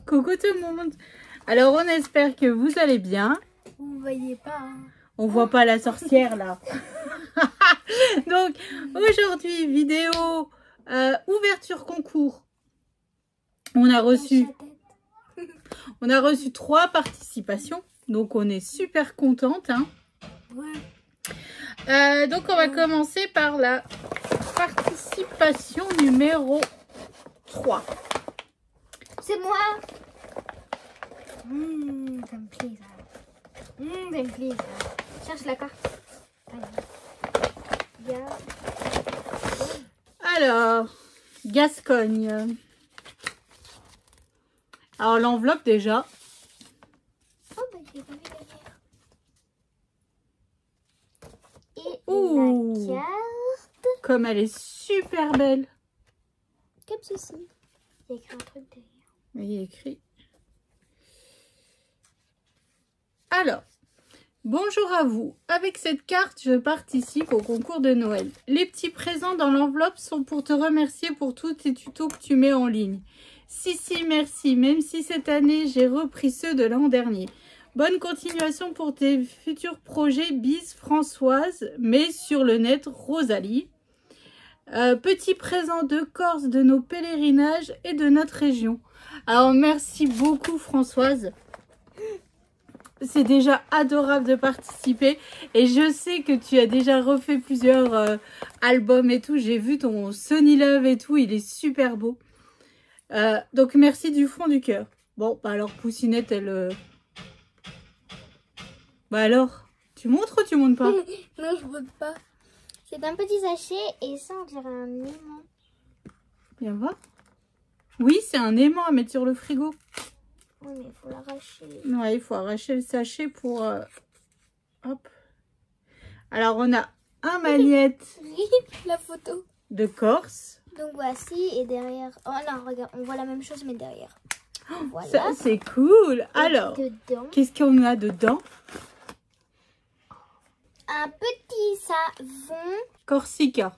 Coucou tout le monde. Alors on espère que vous allez bien. Vous ne voyez pas. Hein. On voit pas la sorcière là. Donc aujourd'hui vidéo ouverture concours. On a reçu 3 participations. Donc on est super contente. Hein. Ouais. Donc on va commencer par la participation numéro 3. C'est moi. Ça me plaît ça. Ça me plaît ça. Cherche la carte. Allez. Alors, Gascogne. Alors l'enveloppe déjà. Oh bah j'ai pas vu derrière. Et Ouh. la carte. Comme elle est super belle. Comme ceci. Il y a écrit un truc derrière. Il est écrit. Alors, bonjour à vous. Avec cette carte, je participe au concours de Noël. Les petits présents dans l'enveloppe sont pour te remercier pour tous tes tutos que tu mets en ligne. Si, merci. Même si cette année, j'ai repris ceux de l'an dernier. Bonne continuation pour tes futurs projets. Bis Françoise, mais sur le net, Rosalie. Petit présent de Corse, de nos pèlerinages et de notre région. Alors, merci beaucoup Françoise. C'est déjà adorable de participer. Et je sais que tu as déjà refait plusieurs albums et tout. J'ai vu ton Sunny Love et tout. Il est super beau. Donc, merci du fond du cœur. Bon, bah alors, Poussinette, elle... Bah alors, tu montres ou tu montres pas? Non, je ne pas. C'est un petit sachet et ça, on dirait un aimant. Viens voir. Oui, c'est un aimant à mettre sur le frigo. Oui, mais il faut l'arracher. Ouais, il faut arracher le sachet pour... Hop. Alors, on a un magnète La photo. de Corse. Donc voici, et derrière... Oh non, regarde, on voit la même chose, mais derrière. Voilà. Ça, c'est cool. Alors, qu'est-ce qu'on a dedans? Un petit savon. Corsica.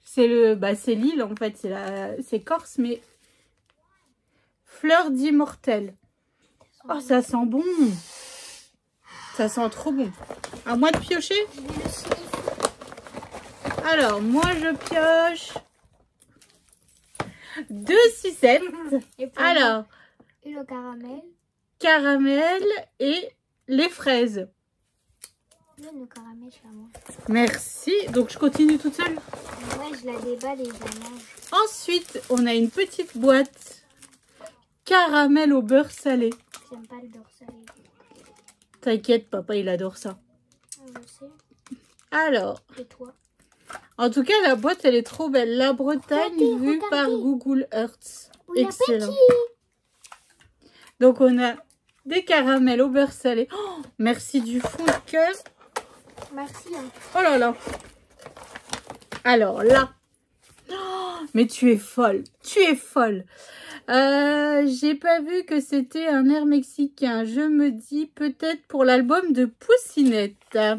C'est le... Bah, c'est l'île, en fait. C'est Corse, mais... Fleur d'immortel. Oh, ça sent bon. Ça sent trop bon. À moi de piocher? Alors, moi, je pioche 2 sucettes. Alors, et le caramel. Caramel et les fraises. Le caramel, je la mange. Merci. Donc, je continue toute seule. Ouais, je la déballe et je la mange. Ensuite, on a une petite boîte caramel au beurre salé. J'aime pas le beurre salé. T'inquiète, papa, il adore ça. Je sais. Alors, Et toi? en tout cas, la boîte, elle est trop belle. La Bretagne vue par Google Earth. Oui, excellent. Donc, on a des caramels au beurre salé. Oh, merci du fond de cœur. Merci. Hein. Oh là là. Alors là. Oh, mais tu es folle. Tu es folle. J'ai pas vu que c'était un air mexicain. Je me dis peut-être pour l'album de Poussinette. Oh,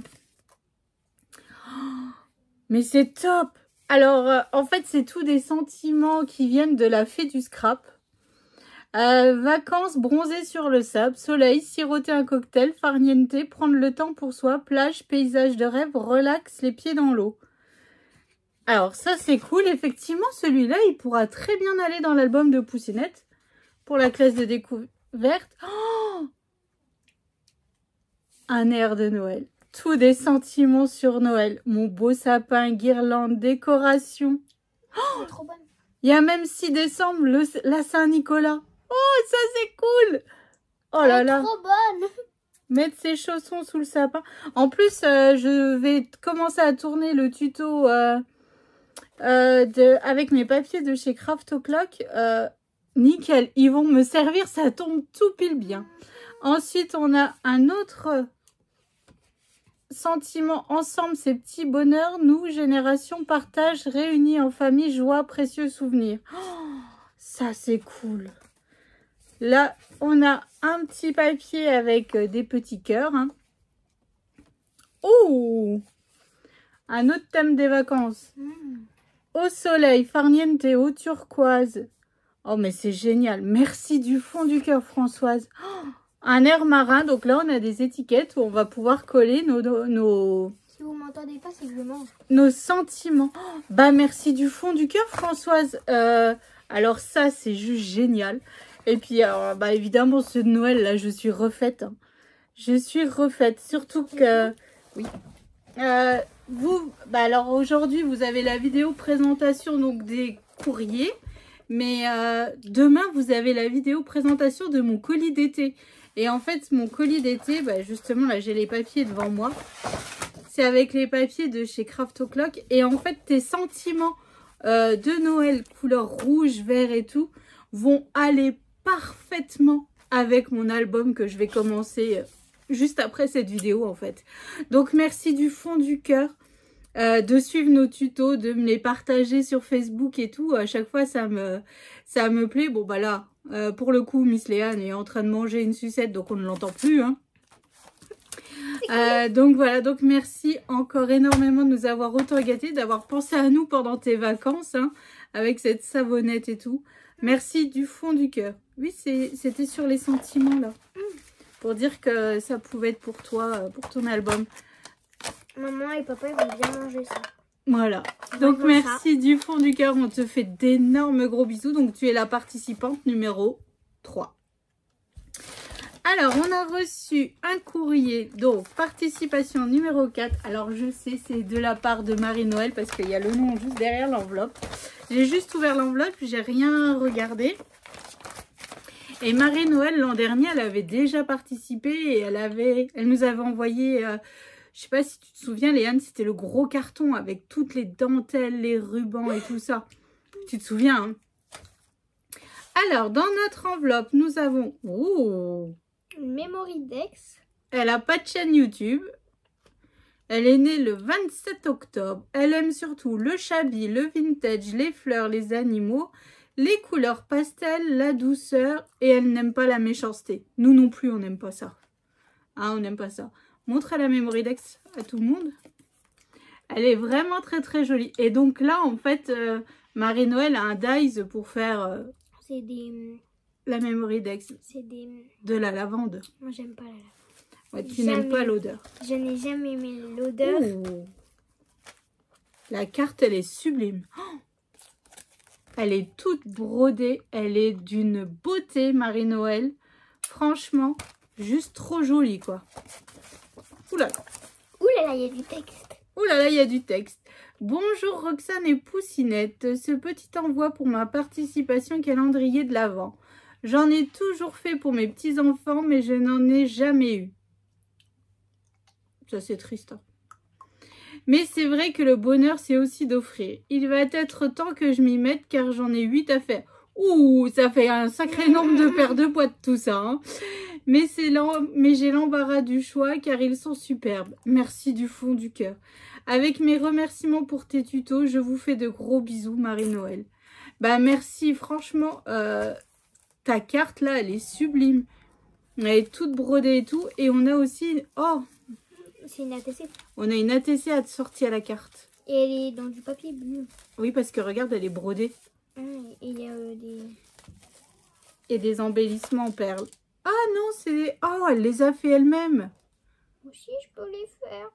mais c'est top. Alors, en fait, c'est tous des sentiments qui viennent de la fée du scrap. Vacances, bronzer sur le sable, soleil, siroter un cocktail, farniente, prendre le temps pour soi, plage, paysage de rêve, relax, les pieds dans l'eau. Alors ça c'est cool, effectivement celui-là il pourra très bien aller dans l'album de Poussinette pour la classe de découverte. Oh, un air de Noël, tous des sentiments sur Noël, mon beau sapin, guirlande, décoration. C'est trop bonne. Il y a même 6 décembre, la Saint-Nicolas. Oh, ça c'est cool. Oh là là. Trop bonne. Mettre ses chaussons sous le sapin. En plus, je vais commencer à tourner le tuto avec mes papiers de chez Craft O'Clock. Nickel. Ils vont me servir, ça tombe tout pile bien. Ensuite, on a un autre sentiment ensemble, ces petits bonheurs. Nous, génération partage, réunis en famille, joie, précieux souvenirs. Oh, ça, c'est cool. Là, on a un petit papier avec des petits cœurs. Hein. Oh, un autre thème des vacances. Au soleil, farniente, au turquoise. Oh, mais c'est génial. Merci du fond du cœur, Françoise. Oh, un air marin. Donc là, on a des étiquettes où on va pouvoir coller nos... Si vous m'entendez pas, c'est que je mange. Nos sentiments. Oh, bah, merci du fond du cœur, Françoise. Alors ça, c'est juste génial. Et puis, alors, bah, évidemment, ceux de Noël, là, je suis refaite. Hein. Je suis refaite. Surtout que... Oui. Vous, bah, alors aujourd'hui, vous avez la vidéo présentation donc des courriers. Mais demain, vous avez la vidéo présentation de mon colis d'été. Et en fait, mon colis d'été, bah, justement, là, j'ai les papiers devant moi. C'est avec les papiers de chez Craft O'Clock. Et en fait, tes sentiments de Noël, couleur rouge, vert et tout, vont aller parfaitement avec mon album que je vais commencer juste après cette vidéo, en fait. Donc, merci du fond du cœur. De suivre nos tutos, de me les partager sur Facebook et tout. À chaque fois, ça me plaît. Bon, bah là, pour le coup, Miss Léane est en train de manger une sucette, donc on ne l'entend plus. Hein. Donc voilà, donc merci encore énormément de nous avoir autant gâtés, d'avoir pensé à nous pendant tes vacances, hein, avec cette savonnette et tout. Merci du fond du cœur. Oui, c'était sur les sentiments, là. Pour dire que ça pouvait être pour toi, pour ton album. Maman et papa, ils vont bien manger ça. Voilà. Donc, merci du fond du cœur. On te fait d'énormes gros bisous. Donc, tu es la participante numéro 3. Alors, on a reçu un courrier. Donc, participation numéro 4. Alors, je sais, c'est de la part de Marie-Noël parce qu'il y a le nom juste derrière l'enveloppe. J'ai juste ouvert l'enveloppe. J'ai rien regardé. Et Marie-Noël, l'an dernier, elle avait déjà participé et elle nous avait envoyé... je sais pas si tu te souviens, Léane, c'était le gros carton avec toutes les dentelles, les rubans et tout ça. Tu te souviens, hein? Alors, dans notre enveloppe, nous avons... Oh, une Memory Dex. Elle n'a pas de chaîne YouTube. Elle est née le 27 octobre. Elle aime surtout le chablis, le vintage, les fleurs, les animaux, les couleurs pastel, la douceur. Et elle n'aime pas la méchanceté. Nous non plus, on n'aime pas ça. Ah, on n'aime pas ça. Montre la Memory Dex à tout le monde. Elle est vraiment très très jolie. Et donc là, en fait, Marie-Noël a un dies pour faire c'est des... la Memory Dex. C'est des... De la lavande. Moi, j'aime pas la lavande. Ouais, tu n'aimes pas l'odeur. Je n'ai jamais aimé l'odeur. Oh. La carte, elle est sublime. Oh, elle est toute brodée. Elle est d'une beauté, Marie-Noël. Franchement, juste trop jolie, quoi. Oulala. Oulala, il y a du texte. Oulala, il y a du texte. Bonjour Roxane et Poussinette. Ce petit envoi pour ma participation calendrier de l'Avent. J'en ai toujours fait pour mes petits-enfants, mais je n'en ai jamais eu. Ça, c'est triste. Hein. Mais c'est vrai que le bonheur, c'est aussi d'offrir. Il va être temps que je m'y mette, car j'en ai 8 à faire. Ouh, ça fait un sacré nombre de paires de boîtes, tout ça. Hein. Mais j'ai l'embarras du choix, car ils sont superbes. Merci du fond du cœur. Avec mes remerciements pour tes tutos, je vous fais de gros bisous, Marie-Noël. Bah, merci, franchement, ta carte, là, elle est sublime. Elle est toute brodée et tout. Et on a aussi... Oh, c'est une ATC. On a une ATC assortie à la carte. Et elle est dans du papier bleu. Oui, parce que regarde, elle est brodée. Et il y a des... Et des embellissements en perles. Ah non, c'est... Oh, elle les a fait elle-même. Moi aussi, je peux les faire.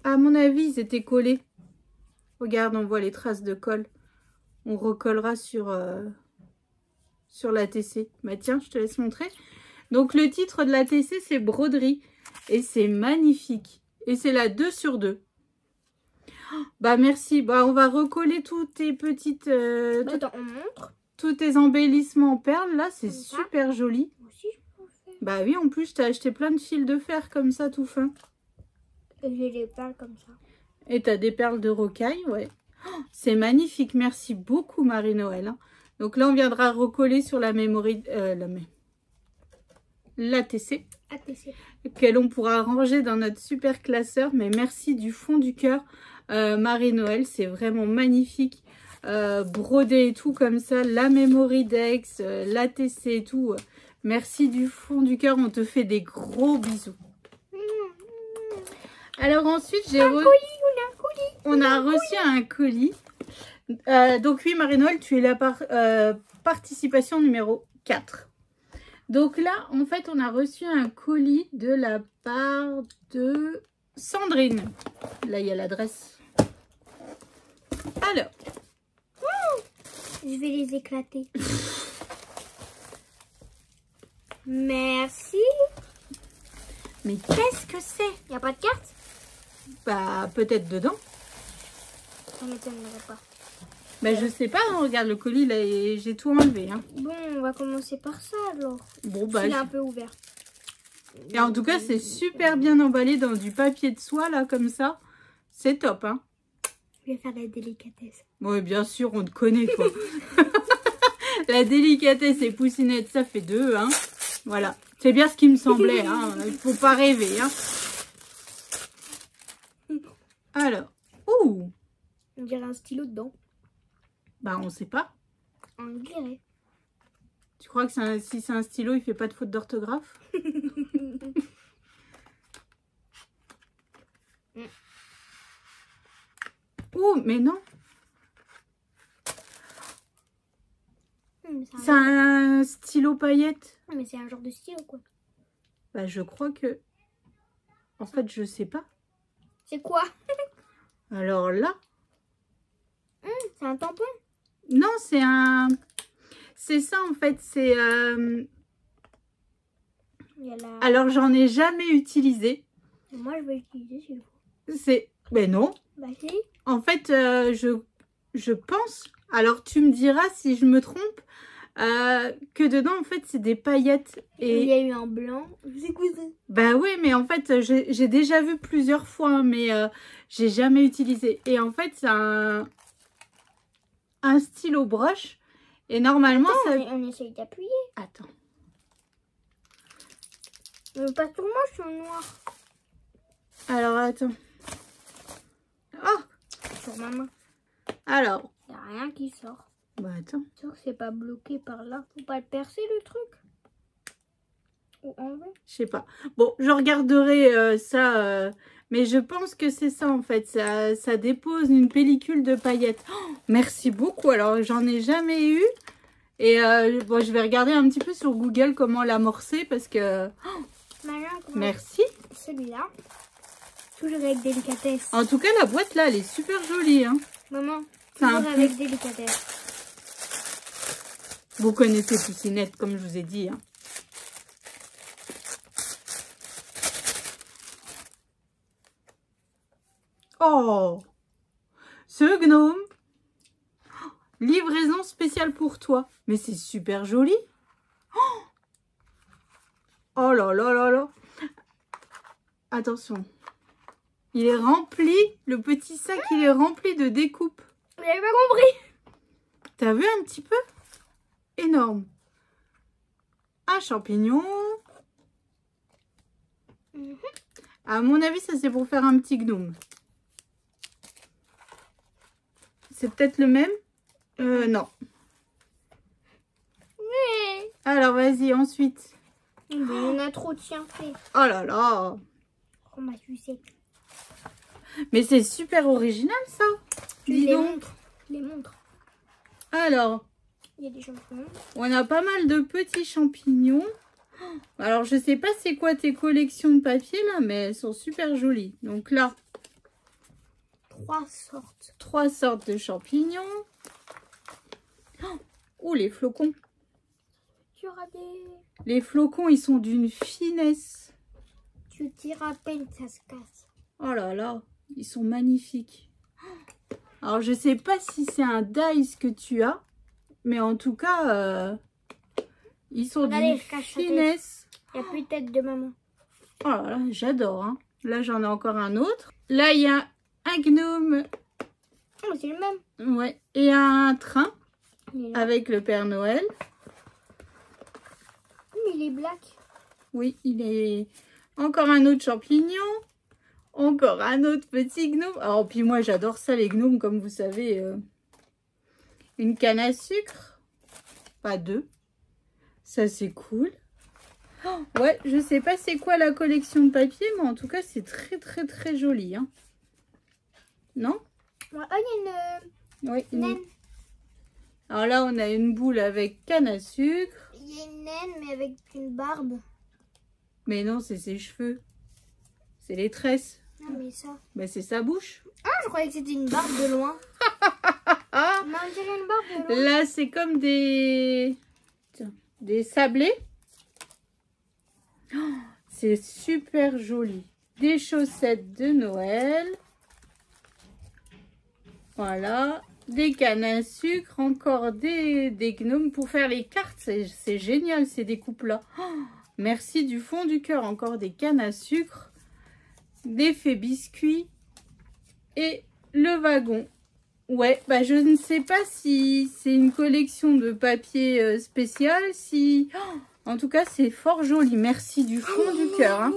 À mon avis, ils étaient collés. Regarde, on voit les traces de colle. On recollera sur l'ATC. Bah tiens, je te laisse montrer. Donc, le titre de l'ATC, c'est broderie. Et c'est magnifique. Et c'est la 2 sur 2. Bah merci. Bah on va recoller toutes tes petites... Attends, on montre. Tous tes embellissements en perles. Là, c'est super joli. Moi aussi, je peux le faire. Bah oui, en plus, je t'ai acheté plein de fils de fer comme ça, tout fin. Et j'ai les perles comme ça. Et t'as des perles de rocaille, ouais. Oh, c'est magnifique. Merci beaucoup, Marie-Noël. Hein. Donc là, on viendra recoller sur la mémoire... l'ATC. Que pourra ranger dans notre super classeur. Mais merci du fond du cœur, Marie-Noël. C'est vraiment magnifique. Brodé et tout comme ça. La Memory Dex, l'ATC et tout. Merci du fond du cœur. On te fait des gros bisous. Alors ensuite, on a reçu un colis. Donc oui, Marie-Noël, tu es la participation numéro 4. Donc là, en fait, on a reçu un colis de la part de Sandrine. Là, il y a l'adresse. Alors. Je vais les éclater. Merci. Mais qu'est-ce que c'est? Il n'y a pas de carte? Bah, peut-être dedans. Ça ne m'étonnerait pas. Bah, je sais pas, hein, regarde le colis, là, et j'ai tout enlevé. Hein. Bon, on va commencer par ça alors. Bon, bah. Il est un peu ouvert. Et en tout cas, c'est super bien emballé dans du papier de soie, là, comme ça. C'est top, hein. Je vais faire la délicatesse. Oui, bien sûr, on te connaît, quoi. La délicatesse et Poussinette, ça fait 2, hein. Voilà. C'est bien ce qui me semblait, hein. Il faut pas rêver, hein. Alors. Ouh. On dirait un stylo dedans. Bah, on sait pas. On dirait. Tu crois que si c'est un stylo, il fait pas de faute d'orthographe? Ouh, mais non. C'est un stylo paillette. Mais c'est un genre de stylo, quoi. Bah, je crois que... En fait, je sais pas. C'est quoi? Alors là... C'est un tampon? Non, c'est un... C'est ça, en fait. C'est... Alors, j'en ai jamais utilisé. Moi, je vais l'utiliser s'il faut. C'est... Mais non. Bah si. En fait, je pense... Alors, tu me diras si je me trompe... que dedans, en fait, c'est des paillettes. Et il y a eu un blanc. C'est quoi ça? Bah oui, mais en fait, j'ai déjà vu plusieurs fois, hein, mais j'ai jamais utilisé. Et en fait, c'est un stylo broche. Et normalement, attends, ça... on essaye d'appuyer. Attends. Mais pas sur moi, je suis en noir. Alors, attends. Oh! Sur ma main. Alors. Il n'y a rien qui sort. Bah attends. Sûr que c'est pas bloqué par là. Faut pas le percer le truc. Ou enlever. Je sais pas. Bon, je regarderai ça. Mais je pense que c'est ça en fait. Ça dépose une pellicule de paillettes. Oh, merci beaucoup. Alors, j'en ai jamais eu. Et bon, je vais regarder un petit peu sur Google comment l'amorcer parce que... Oh, merci. Celui-là. Toujours avec délicatesse. En tout cas, la boîte là, elle est super jolie. Hein. Maman, toujours avec délicatesse. Vous connaissez Poussinette, comme je vous ai dit. Hein. Oh! Ce gnome! Livraison spéciale pour toi. Mais c'est super joli. Oh là là là là. Attention. Il est rempli, le petit sac, il est rempli de découpes. Vous n'avez pas compris? T'as vu un petit peu? Énorme. Un champignon. À mon avis, ça c'est pour faire un petit gnome. C'est peut-être le même? Non. Oui. Alors, vas-y, ensuite. On a trop de chiens faits. Oh là là. Oh, ma sucette. Mais c'est super original, ça. Dis donc. Les montres. Alors. Il y a des champignons. On a pas mal de petits champignons. Alors, je sais pas c'est quoi tes collections de papier, là, mais elles sont super jolies. Donc là. 3 sortes de champignons. Oh, les flocons. Les flocons, ils sont d'une finesse. Tu tires à peine, ça se casse. Oh là là, ils sont magnifiques. Alors, je sais pas si c'est un dice que tu as, mais en tout cas, ils sont d'une finesse. Il n'y a plus de tête de maman. Oh là là, j'adore. Hein. Là, j'en ai encore un autre. Là, il y a un gnome. Oh, c'est le même. Ouais, et un train avec le Père Noël. Mais il est black. Oui, il est... Encore un autre champignon. Encore un autre petit gnome. Alors, puis moi, j'adore ça, les gnomes, comme vous savez. Une canne à sucre. Pas deux. Ça, c'est cool. Oh, ouais, je sais pas c'est quoi la collection de papier, mais en tout cas, c'est très, très, très joli. Hein. Non? Ouais, oh, il y a une... Oui, naine. Alors là, on a une boule avec canne à sucre. Il y a une naine, mais avec une barbe. Mais non, c'est ses cheveux. C'est les tresses. Non, mais ça. Ben, c'est sa bouche. Ah, je croyais que c'était une barbe de loin. Ah, Mais on dirait une barbe de loin. là, c'est comme des... Tiens, des sablés. Oh, c'est super joli. Des chaussettes de Noël. Voilà. Des cannes à sucre. Encore des gnomes pour faire les cartes. C'est génial ces découpes-là. Oh, merci du fond du cœur. Encore des cannes à sucre. Des faits biscuits. Et le wagon. Ouais, bah je ne sais pas si c'est une collection de papier spécial. Si... Oh, en tout cas, c'est fort joli. Merci du fond du cœur. Hein.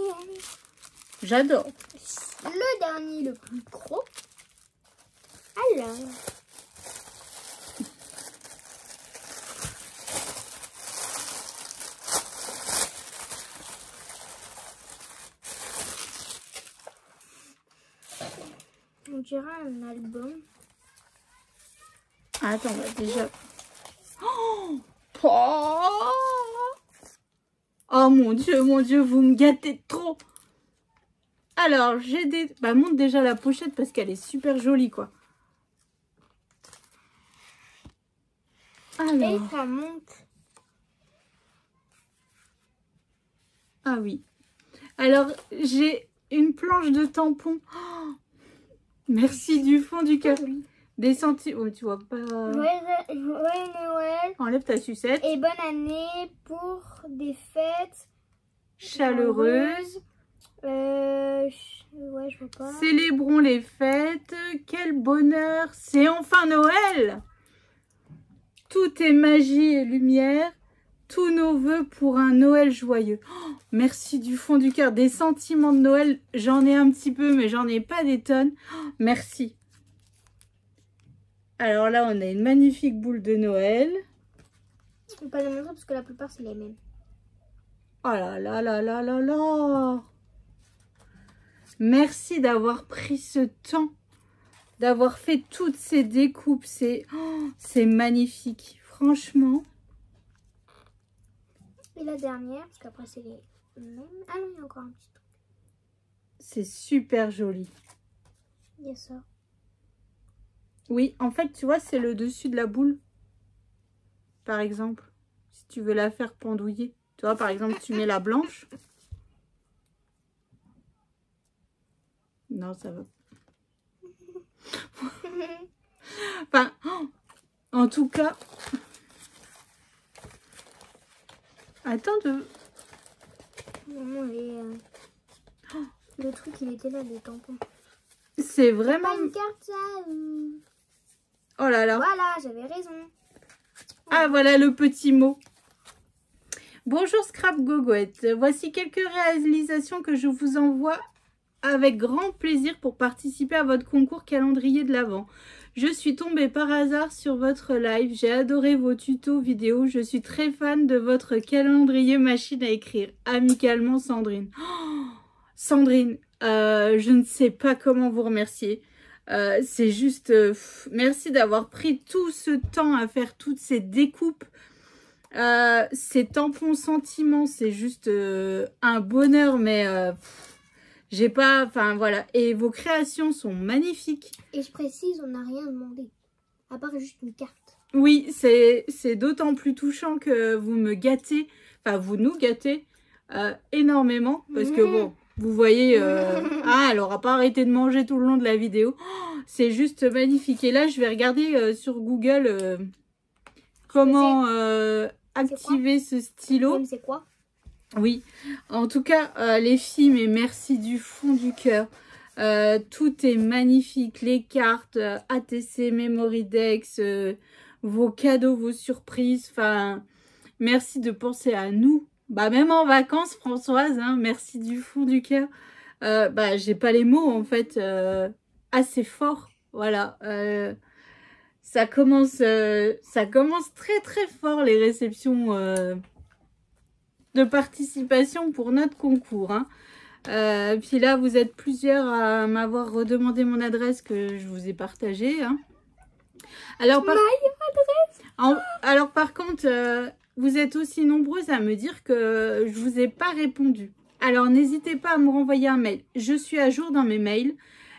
J'adore. Le dernier, le plus gros. Alors. On dirait un album. Attends, bah déjà... Oh, oh, oh mon Dieu, vous me gâtez trop. Alors, j'ai des... Bah, montre déjà la pochette parce qu'elle est super jolie, quoi. Alors... Et ça monte. Ah oui. Alors, j'ai une planche de tampons. Oh, merci du fond du cœur. Oui. Des centimes... Oh, tu vois pas... Joyeux Noël. Enlève ta sucette. Et bonne année pour des fêtes Chaleureuse. Ouais, je vois pas. Célébrons les fêtes. Quel bonheur. C'est enfin Noël. Tout est magie et lumière. Tous nos vœux pour un Noël joyeux. Oh, merci du fond du cœur. Des sentiments de Noël, j'en ai un petit peu, mais j'en ai pas des tonnes. Oh, merci. Alors là, on a une magnifique boule de Noël. Je peux pas les montrer parce que la plupart, c'est les mêmes. Oh là là là là là là. Merci d'avoir pris ce temps, d'avoir fait toutes ces découpes. C'est magnifique, franchement. Et la dernière, parce qu'après, c'est les mêmes. Ah non, il y a encore un petit truc. C'est super joli. Il y a ça. Oui, en fait, tu vois, c'est le dessus de la boule. Par exemple, si tu veux la faire pendouiller. Tu vois, par exemple, tu mets la blanche. Non, ça va. Enfin, en tout cas... Attends de... Non, le truc, il était là, les tampons. C'est vraiment... Pas une carte, ça. Oh là là. Voilà, j'avais raison. Ah, voilà le petit mot. Bonjour Scrap Gogoette. Voici quelques réalisations que je vous envoie avec grand plaisir pour participer à votre concours calendrier de l'Avent. Je suis tombée par hasard sur votre live. J'ai adoré vos tutos vidéo. Je suis très fan de votre calendrier machine à écrire. Amicalement Sandrine. Oh, Sandrine, je ne sais pas comment vous remercier. C'est juste... merci d'avoir pris tout ce temps à faire toutes ces découpes. Ces tampons sentiments, c'est juste un bonheur, mais j'ai pas... Enfin, voilà. Et vos créations sont magnifiques. Et je précise, on n'a rien demandé. À part juste une carte. Oui, c'est d'autant plus touchant que vous me gâtez. Enfin, vous nous gâtez énormément. Parce que bon... Vous voyez, elle aura pas arrêté de manger tout le long de la vidéo. Oh, c'est juste magnifique. Et là, je vais regarder sur Google comment activer ce stylo. C'est quoi? Oui, en tout cas, les filles, mais merci du fond du cœur. Tout est magnifique. Les cartes, ATC, Memory Dex, vos cadeaux, vos surprises. Enfin, merci de penser à nous. Bah, même en vacances, Françoise, hein, merci du fond du cœur. Bah, j'ai pas les mots, en fait, assez fort. Voilà. Ça commence très, très fort, les réceptions de participation pour notre concours. Hein. Puis là, vous êtes plusieurs à m'avoir redemandé mon adresse que je vous ai partagée. Hein. Alors, Alors par contre, vous êtes aussi nombreuses à me dire que je vous ai pas répondu. Alors n'hésitez pas à me renvoyer un mail. Je suis à jour dans mes mails,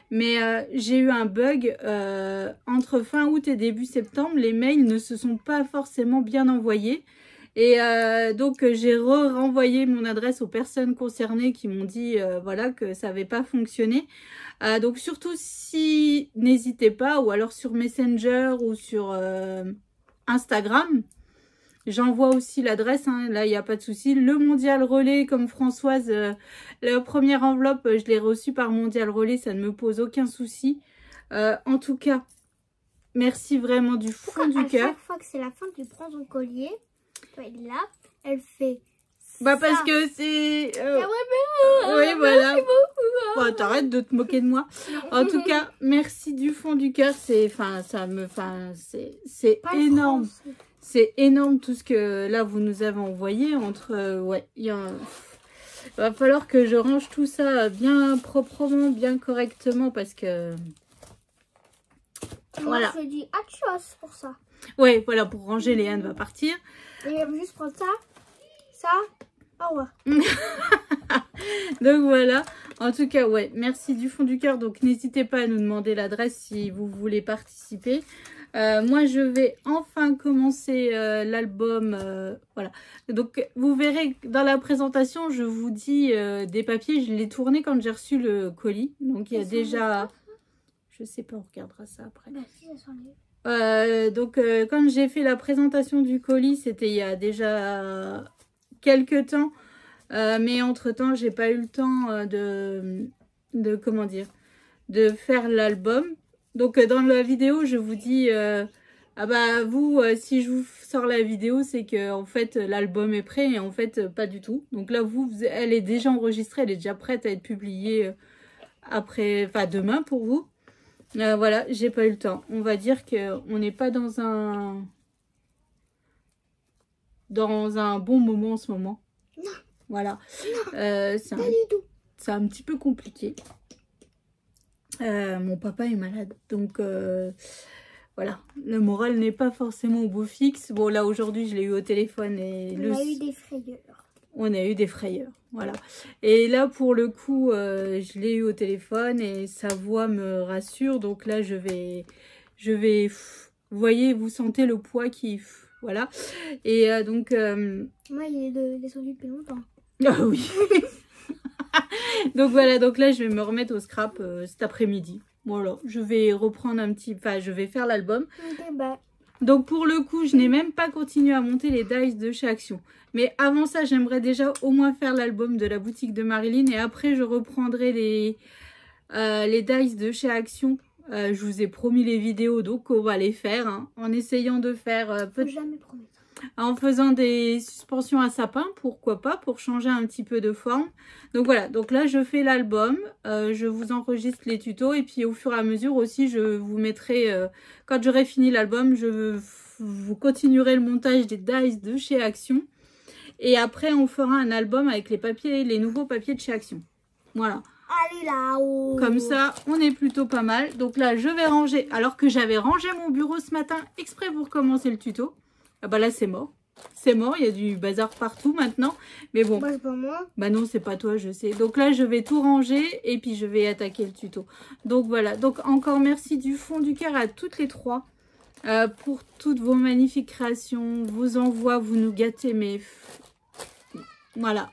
mais j'ai eu un bug entre fin août et début septembre. Les mails ne se sont pas forcément bien envoyés. Et donc j'ai renvoyé mon adresse aux personnes concernées qui m'ont dit voilà que ça n'avait pas fonctionné. Donc surtout si n'hésitez pas, ou alors sur Messenger ou sur Instagram. J'envoie aussi l'adresse, hein, là il n'y a pas de souci. Le Mondial Relais, comme Françoise, la première enveloppe, je l'ai reçue par Mondial Relais, ça ne me pose aucun souci. En tout cas, merci vraiment du fond du cœur. Chaque fois que c'est la fin, tu prends ton collier, là, elle fait bah ça. parce que c'est... oui, oui, voilà. Merci beaucoup. Bon, t'arrêtes de te moquer de moi. En tout cas, merci du fond du cœur. C'est énorme. C'est énorme tout ce que là vous nous avez envoyé. Ouais, va falloir que je range tout ça bien proprement, bien correctement parce que Voilà. Moi, je dis adios pour ça. Ouais, voilà, pour ranger, Léane va partir. Et elle va juste prendre ça, au revoir. Donc voilà, en tout cas, ouais, merci du fond du cœur. Donc n'hésitez pas à nous demander l'adresse si vous voulez participer. Moi, je vais enfin commencer l'album. Voilà. Donc, vous verrez dans la présentation, je vous dis des papiers. Je l'ai tourné quand j'ai reçu le colis. Donc, il y a déjà... Je sais pas, on regardera ça après. Bah, si, ça s'enlève. Donc, quand j'ai fait la présentation du colis, c'était il y a déjà quelques temps. Mais entre-temps, j'ai pas eu le temps comment dire, de faire l'album. Donc, dans la vidéo, je vous dis, ah bah, vous, si je vous sors la vidéo, c'est que en fait, l'album est prêt et en fait, pas du tout. Donc là, elle est déjà enregistrée, elle est déjà prête à être publiée après, enfin, demain pour vous. Voilà, j'ai pas eu le temps. On va dire qu'on n'est pas dans un bon moment en ce moment. Non. Voilà. Non, c'est un petit peu compliqué. Mon papa est malade, donc voilà, le moral n'est pas forcément au beau fixe. Bon, là aujourd'hui je l'ai eu au téléphone et on a eu des frayeurs. On a eu des frayeurs, voilà. Et là pour le coup, je l'ai eu au téléphone et sa voix me rassure. Donc là je vais, vous voyez, vous sentez le poids qui, voilà. Et donc moi il est descendu depuis longtemps. Ah oui. Donc voilà, donc là je vais me remettre au scrap cet après-midi. Voilà, je vais reprendre je vais faire l'album. Okay, bah. Donc pour le coup, je n'ai même pas continué à monter les dies de chez Action. Mais avant ça, j'aimerais déjà au moins faire l'album de la boutique de Marilyn. Et après, je reprendrai les dies de chez Action. Je vous ai promis les vidéos, donc on va les faire. Hein, en essayant de faire... jamais promis. En faisant des suspensions à sapin, pourquoi pas, pour changer un petit peu de forme. Donc voilà, donc là je fais l'album, je vous enregistre les tutos et puis au fur et à mesure aussi je vous mettrai, quand j'aurai fini l'album, vous continuerez le montage des dies de chez Action. Et après on fera un album avec les papiers, les nouveaux papiers de chez Action. Voilà. Allez là-haut. Comme ça, on est plutôt pas mal. Donc là je vais ranger, alors que j'avais rangé mon bureau ce matin exprès pour commencer le tuto. Ah bah là c'est mort. C'est mort, il y a du bazar partout maintenant. Mais bon. Bah, c'est pas moi. Bah non, c'est pas toi, je sais. Donc là, je vais tout ranger et puis je vais attaquer le tuto. Donc voilà. Donc encore merci du fond du cœur à toutes les trois pour toutes vos magnifiques créations, vos envois, vous nous gâtez, mais voilà.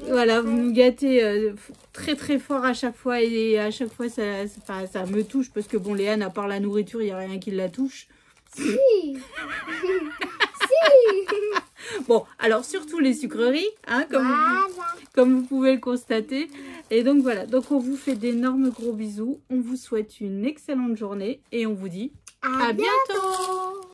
Voilà, vous nous gâtez très très fort à chaque fois et à chaque fois ça me touche parce que bon, Léane, à part la nourriture, il n'y a rien qui la touche. Si. Si. Bon, alors surtout les sucreries, hein, comme vous pouvez le constater. Et donc voilà, donc on vous fait d'énormes gros bisous. On vous souhaite une excellente journée et on vous dit à bientôt.